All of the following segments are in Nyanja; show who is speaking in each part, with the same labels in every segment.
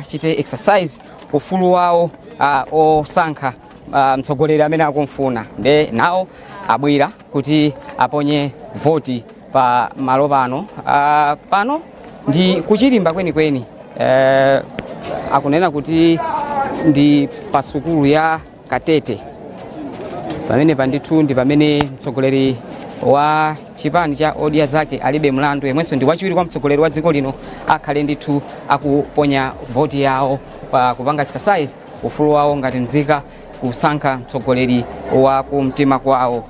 Speaker 1: achite exercise ufulu wawo osankha mtsogoleri amene akumfuna nde nawo abwera kuti aponye voti pa malo pano. Pano ndi kuchilimba kwenikweni, akunena kuti ndi pa sukulu ya Katete pamene pandithu ndi pamene mtsogoleri wa chipani cha odia zake alibe mlandu yemwenso ndi wachiwiri kwa mtsogoleri wa dziko lino akhale ndithu akuponya voti yawo kupanga exercise ufulu wawo ngati nzika kusankha mtsogoleri wa kumtima kwawo.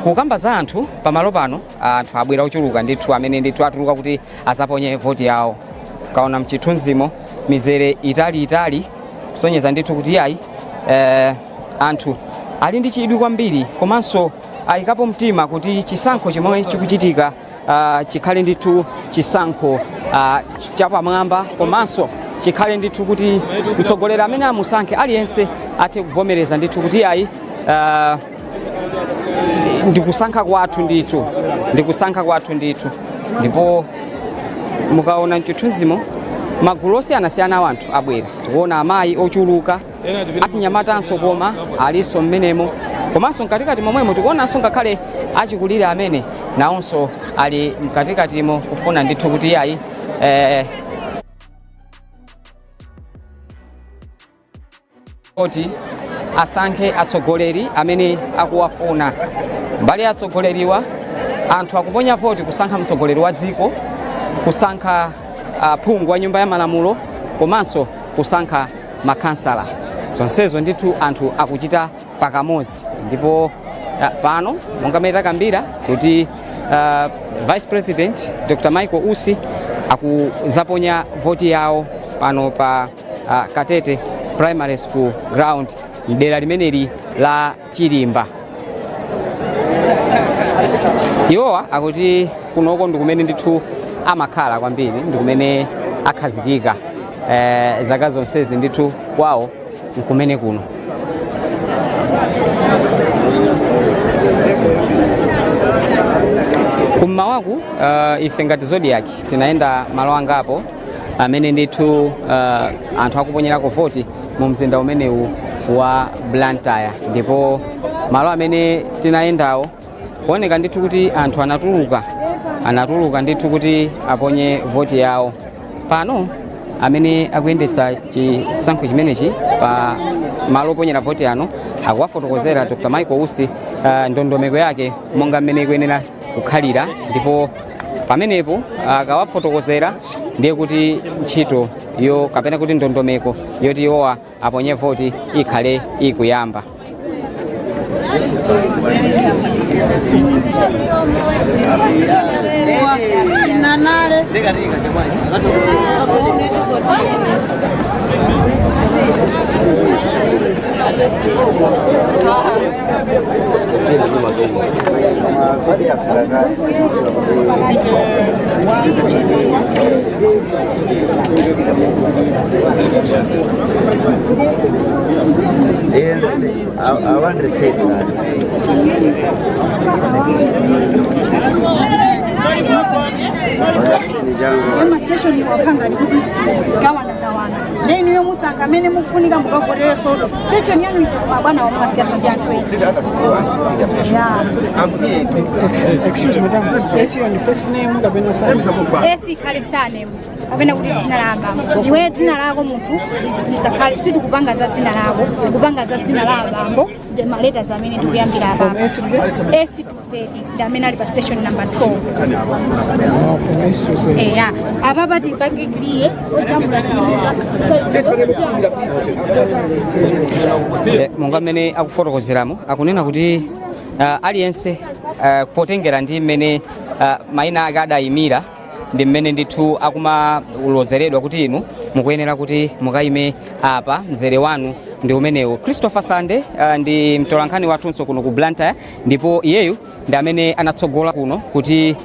Speaker 1: Kukamba za anthu pamalo pano, anthu abwera ochuluka ndithu amene ndithu atuluka kuti azaponye voti yawo. Kaona mchithunzimo mizere itali kusonyeza ndithu kuti yayi anthu ali ndi chidwi kwambiri komanso ayikapo mtima kuti chisankho chomwe chikuchitika chikhale ndithu chisankho chapamwamba komanso chikhale ndithu kuti mtsogoleri amene amusankhe aliyense athe kuvomereza ndithu kuti yayi ndikusankha kwathu ndithu. Ndipo mukaona mchithunzimo magulu osiyanasiyana anthu abwera, tikuona amayi ochuluka achinyamatanso koma aliso mmenemo komanso mkatikati momwemo tikuonanso ngakhale achikulira amene nawonso ali mkatikatimo kufuna ndithu kuti yayi oti asankhe atsogoleri amene akuwafuna. Mbali ya atsogoleriwa anthu akuponya voti kusankha mtsogoleri wa dziko, kusankha phungu wa nyumba ya malamulo komanso kusankha makansala. Zonsezo ndithu anthu akuchita pakamodzi. Ndipo pano monga mmene takambira kuti Vice President Dr. Michael Usi akuzaponya voti yawo pano pa Katete Primary School ground mdera limeneli la Chilimba. Iwowa akuti kunoko ndikumene ndithu amakhala kwambiri, ndikumene akhazikika zaka zonsezi ndithu kwawo nkumene kuno. Kummawaku ife ngati Zodiac tinaenda malo angapo amene ndithu anthu akuponyerako voti mu mzinda umenewu wa Blantyre. Ndipo malo amene tinaendawo kuoneka ndithu kuti anthu anatuluka ndithu kuti aponye voti yawo. Pano amene akuyendetsa chisankho chimenechi pa malo oponyera voti ano akuwafotokozera Dr. Michael Usi ndondomeko yake monga mmene ikuyenera kukhalira. Ndipo pamenepo akawafotokozera ndiye kuti ntchito yo kapena kuti ndondomeko yoti iwowa aponye voti ikhale ikuyamba.
Speaker 2: I want to say
Speaker 3: station wakanga kuti gawana then yo musanga mene mufunika mukakorera solo station yanu ichoma bwana wa masiasa ndiantwe.
Speaker 4: Excuse me, madam. Yes, your first name ngabena sana.
Speaker 3: Yes, kale sana kapena kuti dzina langa iwe dzina lako munthu lisakale situ kupanga za dzina lako kupanga za dzina la abambo the maleta zamene ndikuyambira abambo S to Z ndamene ali pa station number 12. Yeah, ababa tipangikiriye ojambula chimiza
Speaker 1: monga mmene akufotokozeramo akunena kuti aliyense potengera ndi mmene maina ake adayimira ndi mmene ndithu akumalodzeredwa kuti inu mukuyenera kuti mukayime apa mzere wanu ndi umenewu. Christopher Sande ndi mtolankhani wathunso kuno ku Blantyre, ndipo iyeyu ndi amene anatsogola kuno kuti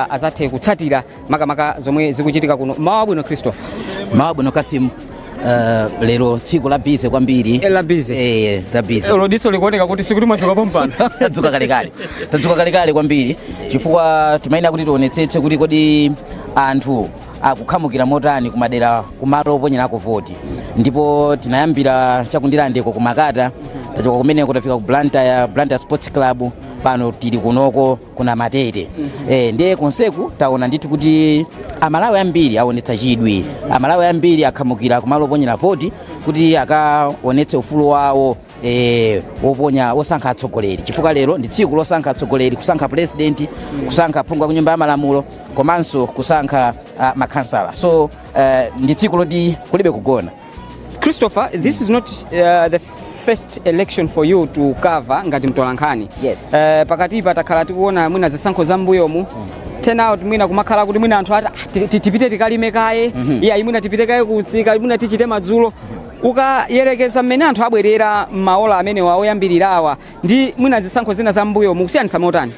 Speaker 1: azathe kutsatira makamaka zomwe zikuchitika kuno. Mawa bwino Christopher.
Speaker 5: Mawa bwino Kasimu. Lero tsiku la bize kwambiri.
Speaker 1: La bize.
Speaker 5: Za bize.
Speaker 1: Lodiso likuoneka kuti siku limodzoka pompano.
Speaker 5: Tadzuka kalekale kwambiri chifukwa timaina kuti tionetsetse kuti kodi anthu akukhamukira motani kumadera kumalo oponyerako voti. Ndipo tinayambira chakundilandeko kumakata tachoka kumeneko tafika ku Blantyre Sports Club, pano tili kunoko kuna matete. Ndiye konseku taona ndithu kuti amalawi ambiri aonetsa chidwi, amalawi ambiri akhamukira kumalo oponyera voti kuti akaonetse ufulu wawo woponya osankha atsogoleri. Chifukwa lero ndi tsiku losankha atsogoleri, kusankha president, kusankha phungu ku nyumba ya malamulo, komanso kusankha makhansala. So ndi tsiku loti kulibe kugona.
Speaker 1: Christopher, this is not the first election for you to cover ngati mtolankhani.
Speaker 5: Yes.
Speaker 1: Pakati patakhala tikuona mwina zisankho za mbuyomu. Turnout mwina kumakhala kuti mwina anthu ati tipite tikalime kaye, iya mwina tipite kaye kutsika, mwina tichite madzulo. Ukayerekeza mmene anthu abwerera maola amene waoyambirirawa ndi mwina zisankho zina za mbuyomu kusiyanisa motani?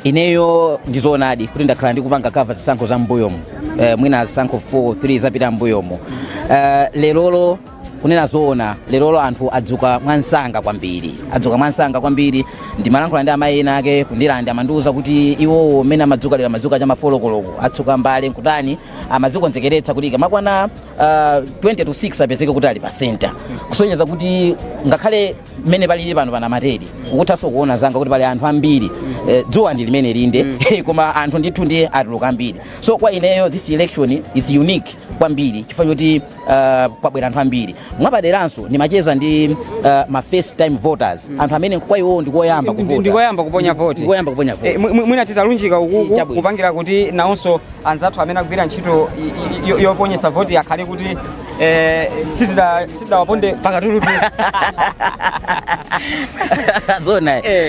Speaker 5: Ineyo ndizoonadi kuti ndakhala ndikupanga cover zisankho za mbuyomu, mwina zisankho 4-3 zapita mbuyomu. Lerolo kunena zoona, lerolo anthu adzuka mwansanga kwambiri, ndi malankhula ndi amayi ena ake kundilanda amandiuza kuti iwo mmene amadzuka lero amadzuka cha mafolokoloko, atsuka mbale nkutani, amadzikonzekeretsa kuti kamakwana 20 to 6 apezeke kuti ali pa center, kusonyeza kuti ngakhale mmene palili pano pana matedi ukuthaso kuona zanga kuti pali anthu ambiri, dzuwa ndi limene linde koma anthu ndithu ndi atuluka ambiri. So kwa ineyo this election is unique kwambiri chifukwa choti kwabwera anthu ambiri. Mwapaderanso ndimacheza ndi ma first time voters, anthu amene kwa iwo ndikoyamba kuvota,
Speaker 1: ndikoyamba kuponya voti, mwina titalunjika ukuku kupangira kuti naonso anzathu amene agwira ntchito yoponyesa voti akhale kuti sitidawaponde pakatulutu.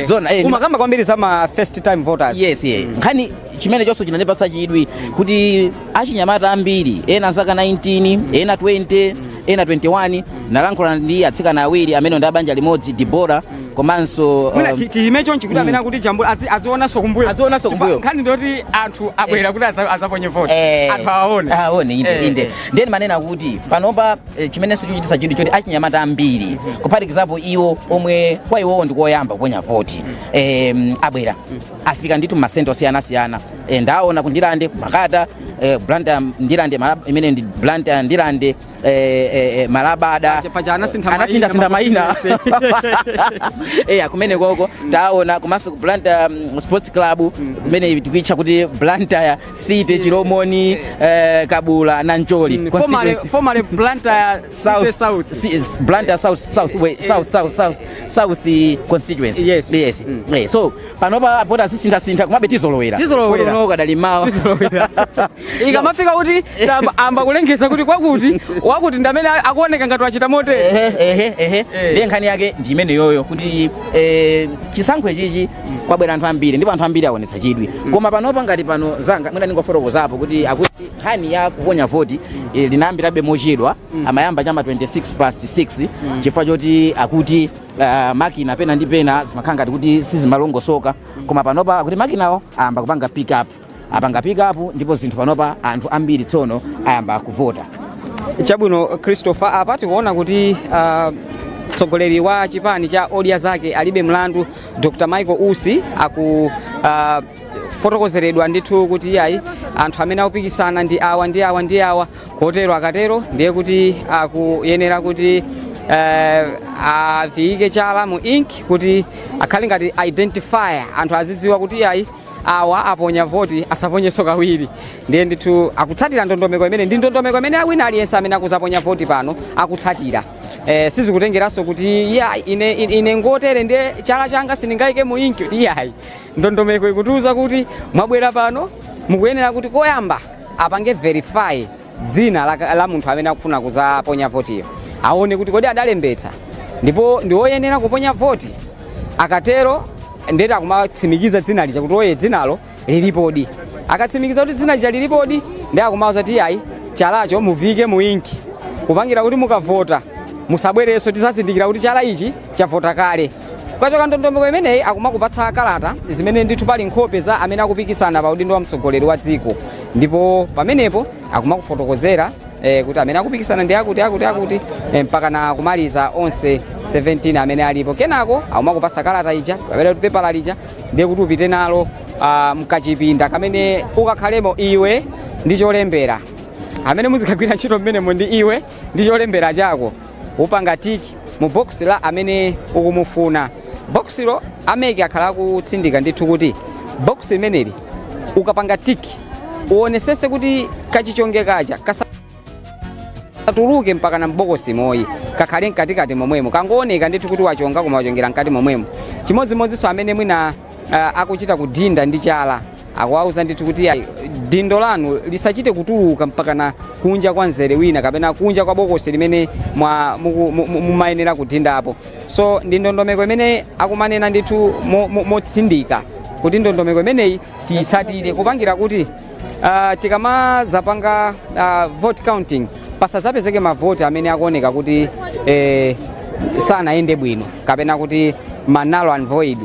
Speaker 1: Zona umakamba kwambiri za ma first time voters.
Speaker 5: Yes. Nkhani chimene chonso chinandipatsa chidwi kuti achinyamata ambiri, ena zaka 19, ena 20, ena 21, nalankhula ndi atsikana awiri amene ndi abanja limodzi, Dibora komanso
Speaker 1: timecho nchikuti amene akuti jambo azionanso kumbuyo, nkhani ndoti anthu abwera kuti azaponye voti, anthu aone inde. Ndeni manena kuti panopa chimenenso chochitisa chidwi choti achinyamata ambiri kuphatikizapo iwo omwe kwa iwo ndikoyamba kuponya voti abwera afika ndithu masenta osiyanasiyana. Ndaona kundilande kumakata Blantyre ndilande imene ndi Blantyre ndilande malabada anasintha mayina kumene koko taona komanso Blantyre Sports Club kumene tikuitcha kuti Blantyre City, Chilomoni, Kabula na Ncholi, formerly Blantyre
Speaker 5: Blantyre South constituency. Yes. So panopa pota sintha kumabe tizolowera kadalimawa ikamafika kuti amba kulengeza kuti kwakuti wakuti ndamene akuoneka ngati wachita mote. Ndiye nkhani yake ndi imene yoyo kuti chisankho ichichi kwabwera anthu ambiri ndipo anthu ambiri aonetsa chidwi. Koma panopa ngati pano zanga mwina ningofotokozapo kuti akuti nkhani ya kuponya voti linayambirabe mochedwa, amayamba chama 26:6 chifukwa choti akuti makina pena ndi pena zimakhala ngati kuti sizimalongosoka. Koma panopa akuti makinawo ayamba kupanga pick up ndipo zinthu panopa anthu ambiri tsono ayamba kuvota.
Speaker 1: Chabwino Christopher, apati kuona kuti mtsogoleri wa chipani cha Odia Zake alibe mlandu Dr. Michael Usi fotokozeredwa ndithu kuti yayi anthu amene akupikisana ndi awa kotero akatero ndiye kuti akuyenera kuti aviyike chala mu ink kuti akhale ngati identifier, anthu azidziwa kuti yayi awa aponya voti asaponyeso kawiri. Ndiye ndithu akutsatira ndondomeko imene ndi ndondomeko imene awina aliyense amene akuzaponya voti pano akutsatira. Sizikutengeranso kuti ine ngotere ndiye chala changa sindingayike mu inki kuti yayi. Ndondomeko ikutiuza kuti mwabwera pano mukuyenera kuti koyamba apange verify dzina la munthu amene akufuna kuzaponya votiyo, aone kuti kodi adalembetsa ndipo ndiwoyenera kuponya voti. Akatero ndeti akumatsimikiza dzina lija kuti oye dzinalo lilipodi. Akatsimikiza kuti dzina lija lilipodi ndi akumauza kuti yayi chalacho muvike mu inki kupangira kuti mukavota musabwereso tizazindikira kuti chala ichi chavota kale. Kwachoka ndondomeko imeneyi akumakupatsa kalata zimene ndithu pali nkhope za amene akupikisana pa udindo wa mtsogoleri wa dziko, ndipo pamenepo akumakufotokozera kuti amene akupikisana ndi akuti mpaka na kumaliza onse 17 amene alipo. Kenako akumakupatsa kalata ija kapena pepala lija ndiye kuti upite nalo mkachipinda kamene ukakhalemo iwe ndi cholembera amene muzikagwira ntchito mmenemo ndi iwe ndi cholembera chako upanga tiki mu box la amene ukumufuna. Box lo ameke akhala kutsindika ndithu kuti box limeneli ukapanga tiki uonesese kuti kachichonge kaja kasatuluke mpaka na mbokosi moyi kakhale mkatikati momwemo kangooneka ndithu kuti wachonga koma wachongera mkati momwemo. Chimodzimodzinso amene mwina akuchita kudinda ndi chala akuwauza ndithu kuti dindo lanu lisachite kutuluka mpaka na kunja kwa nzere wina kapena kunja kwa bokosi limene mumayenera kudindapo. So ndi ndondomeko imene akumanena ndithu motsindika kuti ndondomeko imeneyi tiyitsatire kupangira kuti tikamazapanga vote counting pasadzapezeke mavoti amene akuoneka kuti sanayende bwino kapena kuti null and void.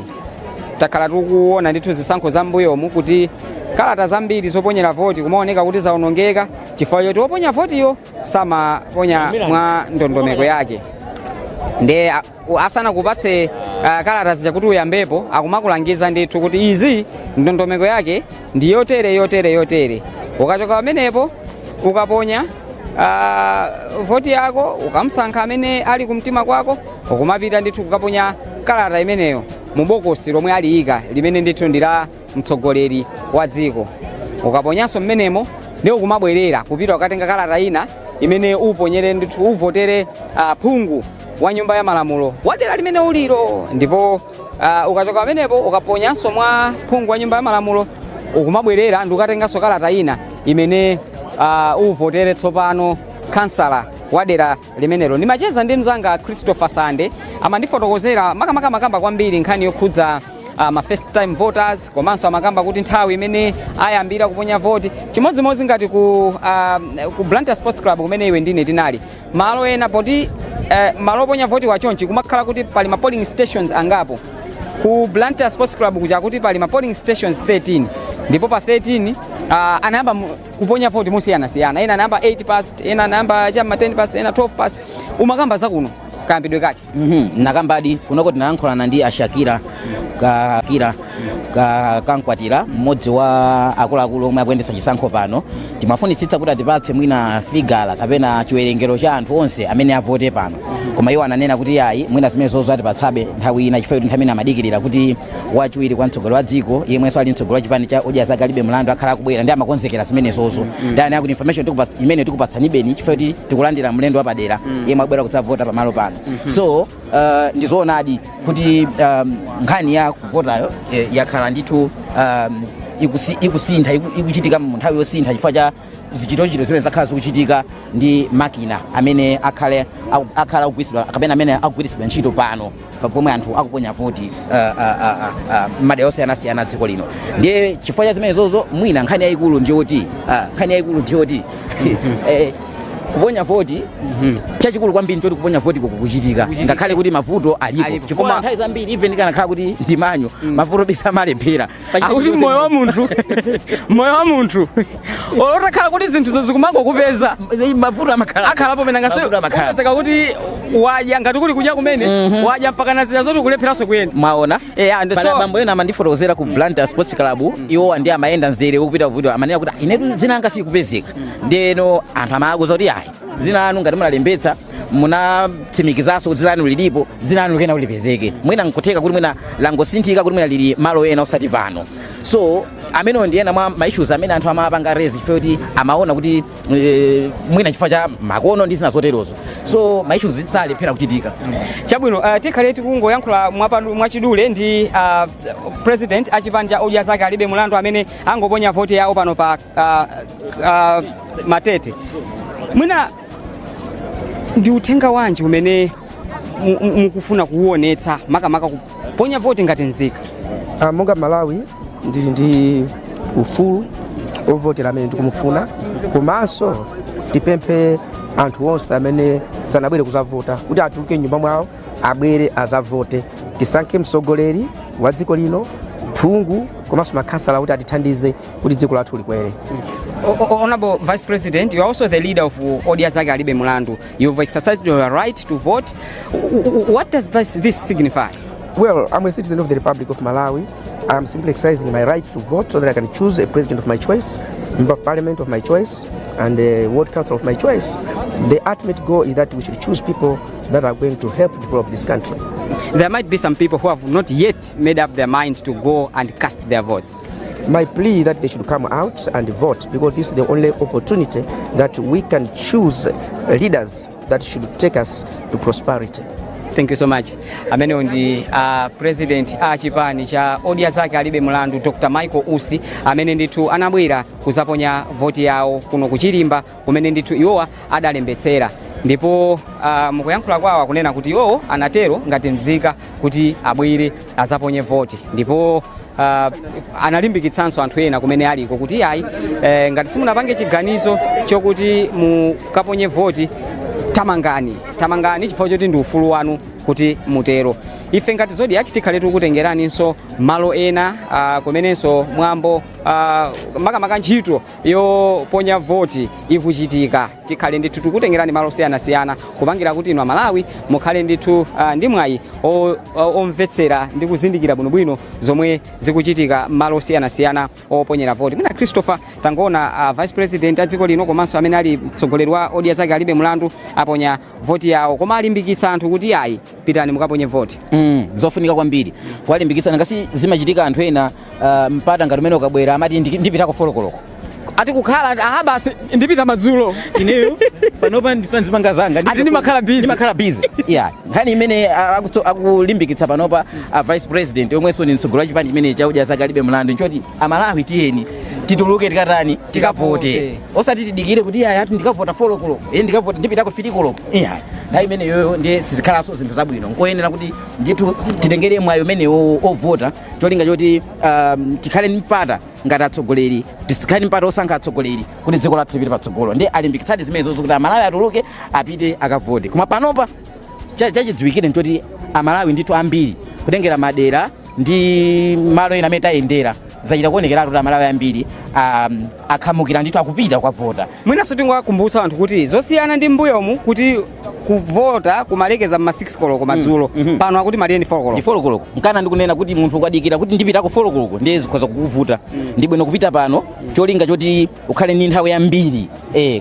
Speaker 1: Takhala tikuona ndithu zisankho zambuyomu kuti kalata zambiri zoponyera voti kumaoneka kuti zaonongeka chifukwa choti woponya votiyo samaponya mwa ndondomeko yake. Nde asana kupatse kalata zija kuti uyambepo akumakulangiza ndithu kuti izi ndondomeko yake ndi yotere. Ukachoka pamenepo ukaponya voti yako ukamsankha amene ali kumtima kwako ukumapita ndithu kukaponya kalata imeneyo mu bokosi lomwe aliyika limene ndithu ndila mtsogoleri wa dziko. Ukaponyanso mmenemo ndiwo kumabwerera kupita ukatenga kalata ina imene uponyere ndithu uvotere phungu wa nyumba ya malamulo wadera limene uliro. Ndipo ukachoka pamenepo ukaponyanso mwa phungu wa nyumba ya malamulo ukumabwerera ndi ukatenganso kalata ina imene uvotere tsopano kansala wadera limenelo. Ndimacheza ndi mzanga Christopher Sande amandifotokozera makamba kwambiri nkhani yokhudza ma first time voters komanso amakamba kuti nthawi imene ayambira kuponya voti chimodzimodzi ngati ku Blantyre Sports Club kumene iwe ndine tinali malo ena poti malo oponya voti wachonchi kumakhala kuti pali ma polling stations angapo. Ku Blantyre Sports Club kuja kuti pali ma polling stations 13 ndipo pa 13 anayamba kuponya voti mosiyana-siyana. Ena anayamba 8 past, ena anayamba chama 10 past, ena 12 past. Umakamba zakuno kayambidwe kake.
Speaker 5: Nakambadi kunoko tinayankhulana ndi Ashakira kankwatira mmodzi wa akuluakulu omwe akuyendetsa chisankho pano. Timafunitsitsa kuti atipatse mwina figala kapena chiwerengero cha anthu onse amene avote pano. Koma iwo ananena kuti ayi mwina zimene zozo atipatsabe nthawi ina chifukwa kuti nthawi ina amadikirira kuti wachiwiri kwa mtsogoleri wa dziko yemwenso ali mtsogoleri wa chipani cha Odya Zake alibe mlandu akhala akubwera ndi amakonzekera zimene zozo. Ndani akuti information imene tikupatsanibe chifukwa kuti tikulandira mlendo wapadera yemwe abwera kudzavota pamalo pano. So ndizoonadi kuti nkhani ya kuvotayo yakhala ndithu ikusintha ikuchitika mu nthawi yosintha chifukwa cha zichitochito zimene zakhala zikuchitika ndi makina amene akhala akugwiritsidwa kapena amene akugwiritsidwa ntchito pano pomwe anthu akuponya voti madera osiyanasiyana dziko lino. Ndiye chifukwa cha zimene zozo mwina nkhani yayikulu ndiyoti kuponya voti chachikulu kwambiri choti kuponya voti kukuchitika ngakhale kuti mavuto alipo chifukwa nthawi zambiri even kanakhala kuti ndimanyo mavuto bisa malephera
Speaker 1: akuti moyo wa munthu olotakhala kuti zinthu zikumangokupeza
Speaker 5: mavuto
Speaker 1: akhalapo pena ngasoyopezeka kuti wadya ngati kuli kudya kumene wadya mpaka nazira zoti kulepheranso kuyenda
Speaker 5: mwaona. Pala bambo ena amandifotokozera ku Blantyre Sports Club iwo ndi amayenda nzere kupita amanena kuti inetu dzina langa sikupezeka. Ndeno anthu amakuza kuti ayi dzina lanu ngati munalembetsa munatsimikizaso kuti dzina lanu lilipo dzina lanu likena ulipezeke mwina nkutheka kuti mwina langosinthika kuti mwina lili malo ena osati pano. So amene ndi ena mwa maissues amene anthu amapanga raise chifukwa kuti amaona kuti mwina chifukwa cha makono ndi zina zoterozo. So maissues zisalephera kuchitika.
Speaker 1: Chabwino tikhale tikungoyankhula mwachidule ndi president achipani cha Odya Zake alibe mlandu amene angoponya voti yawo pano pa Matete. Mwina ndi uthenga wanji umene mukufuna kuonetsa makamaka kuponya voti ngati nzika?
Speaker 2: Monga Malawi ndili ndi ufulu ovotera amene ndikumufuna komanso tipemphe anthu onse amene sanabwere kuzavota kuti atuluke nyumba mwawo abwere azavote tisankhe mtsogoleri wa dziko lino phungu komanso makhansala kuti atithandize kuti dziko lathu likwere.
Speaker 1: Honorable Vice President, you are also the leader of Odya Zake alibe mlandu. You've exercised your right to vote. What does this signify?
Speaker 2: Well, I'm a citizen of the Republic of Malawi. I'm simply exercising my right to vote so that I can choose a president of my choice member of parliament of my choice and the ward council of my choice, the ultimate goal is that we should choose people that are going to help develop this country.
Speaker 1: There might be some people who have not yet made up their mind to go and cast their votes.
Speaker 2: My plea is that they should come out and vote, because this is the only opportunity that we can choose leaders that should take us to prosperity.
Speaker 1: Thank you so much. Amene ndi president chipani cha odia zake alibe mlandu Dr. Michael Usi amene ndithu anabwera kuzaponya voti yawo kuno kuchilimba kumene ndithu iwowa adalembetsera. Ndipo mukuyankhula kwawo kunena kuti iwowo anatero ngati mzika kuti abwere azaponye voti. Ndipo analimbikitsanso anthu ena kumene aliko kuti ayi ngati simunapange chiganizo chokuti mukaponye voti, tamangani chifukwa choti ndi ufulu wanu kuti mutero. Ife ngati Zodiac tikhale tikutengeraninso malo ena kumenenso mwambo makamaka ntchito yoponya voti ikuchitika. Tikhale ndithu tikutengerani malo siyanasiyana kupangira kuti inu Amalawi mukhale ndithu ndi mwayi omvetsera ndi kuzindikira bwinobwino zomwe zikuchitika malo siyanasiyana oponyera voti. Mwina Christopher tangoona vice president a dziko lino komanso amene ali mtsogoleri wa odia zake alibe mlandu aponya voti yawo, koma alimbikitsa anthu kuti ayi pitani mukaponye voti.
Speaker 5: Zofunika kwambiri kwalimbikitsa ngasi zimachitika anthu ena mpata ngati umene ukabwera amati ndipita kufolokoloko
Speaker 1: ati kukhala basi ndipita madzulo
Speaker 5: ineyo panopa ndifanzi panga zanga
Speaker 1: ati ndimakhala busy
Speaker 5: yeah nkhani imene akulimbikitsa panopa vice president omwenso ni mtsogoleri wa chipani chimene chaudya zake alibe mlandu nchoti Amalawi tiyeni tituluke tikatani tikavote osati tidikire kuti ati ndikavota folokolo ndikavota ndipita kufitikoloko yeah nthawi imene yoyo ndiye sizikhalanso zinthu zabwino nkoyenera kuti ndithu titengere mwayi umene ovota cholinga choti tikhale ndi mpata ngati atsogoleri, tikhale ndi mpata osankha atsogoleri kuti dziko lathu lipite patsogolo. Ndi alimbikitsadi zimenezo kuti Amalawi atuluke apite akavote. Koma panopa chachidziwikire nchoti Amalawi ndithu ambiri kutengera madera ndi malo ena amene tayendera zachita kuonekera kuti Amalawi ambiri akhamukira ndithu akupita kukavota.
Speaker 1: Mwinanso tingowakumbutsa anthu kuti zosiyana ndi mbuyomu kuti kuvota kumalekeza ma 6 koloko madzulo pano akuti maliyeni 4 koloko.
Speaker 5: Ndi 4 koloko. Nkana ndikunena kuti munthu ukadikira kuti ndipita ku 4 koloko ndiye zikhoza kukuvuta. Ndi bwino kupita pano cholinga choti ukhale ndi nthawi yambiri.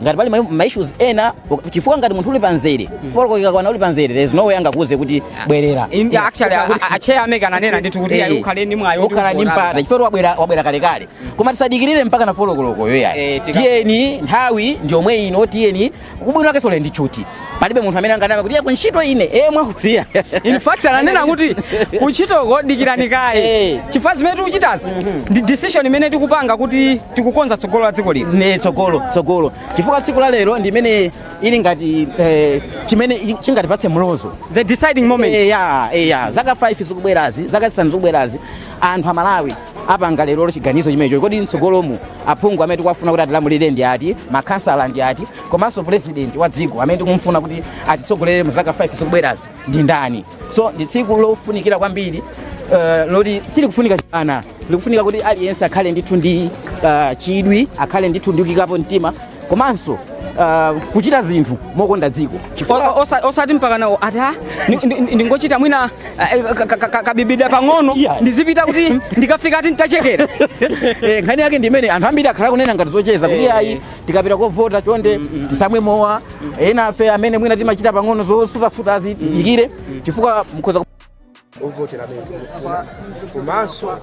Speaker 5: Ngati pali ma issues ena chifukwa ngati munthu uli panzere 4 koloko ikakwana uli panzere there is no way angakuze kuti bwerera.
Speaker 1: Actually acheya ameka ananena ndithu kuti ukhale ndi mwayi
Speaker 5: ukhala ndi mpata chifukwa wabwera kalekale. Koma tisadikirire mpaka na 4 koloko yoya. Tiyeni nthawi ndi omwe ino tiyeni kubwino wake sole ndi chuti. Palibe munthu amene anganama kuti kunchito ine mwakutia.
Speaker 1: In fact ananena kuti kuchito kodikirani kaye. Chifukwa zimene tikuchitazi ndi decision imene tikupanga kuti tikukonza tsogolo la dziko lino.
Speaker 5: Ne tsogolo. Chifukwa tsiku la lero ndi imene ili ngati chimene chingatipatse mlozo.
Speaker 1: The deciding moment.
Speaker 5: Zaka 5 zikubwerazi, zaka 5 zikubwerazi anthu Amalawi apanga lero chiganizo chimenecho kodi mtsogolomu aphungu amene tikuwafuna kuti atilamulire ndi ati, makansala ndi ati, komanso president wa dziko amene tikumfuna kuti atitsogolere mu zaka 5 zikubwerazi ndi ndani. So ndi tsiku lofunikira kwambiri loti silikufunika chana, likufunika kuti aliyense akhale ndithu ndi chidwi, akhale ndithu ndi kuyikapo mtima komanso kuchita zinthu mokonda dziko.
Speaker 1: Osati mpaka nawo ata ndingochita mwina kabibida pang'ono ndizipita kuti ndikafika ati ntachekera.
Speaker 5: Nkhani yake ndi imene anthu ambiri akhala kunena ngati zocheza kuti ayi tikapita kovota chonde tisamwe mowa ena afe amene mwina timachita pang'ono zosutasuta tidikire chifukwa mukhoza
Speaker 2: ovotera amene tikufuna komanso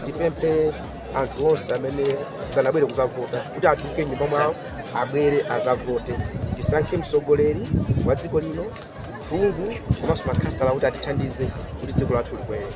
Speaker 2: tipemphe anthu onse amene sanabwere kuzavota kuti atuluke nyumba mwawo abwere azavote. Tisankhe mtsogoleri wa dziko lino phungu komanso makhansala kuti atithandize kuti dziko lathu likwere.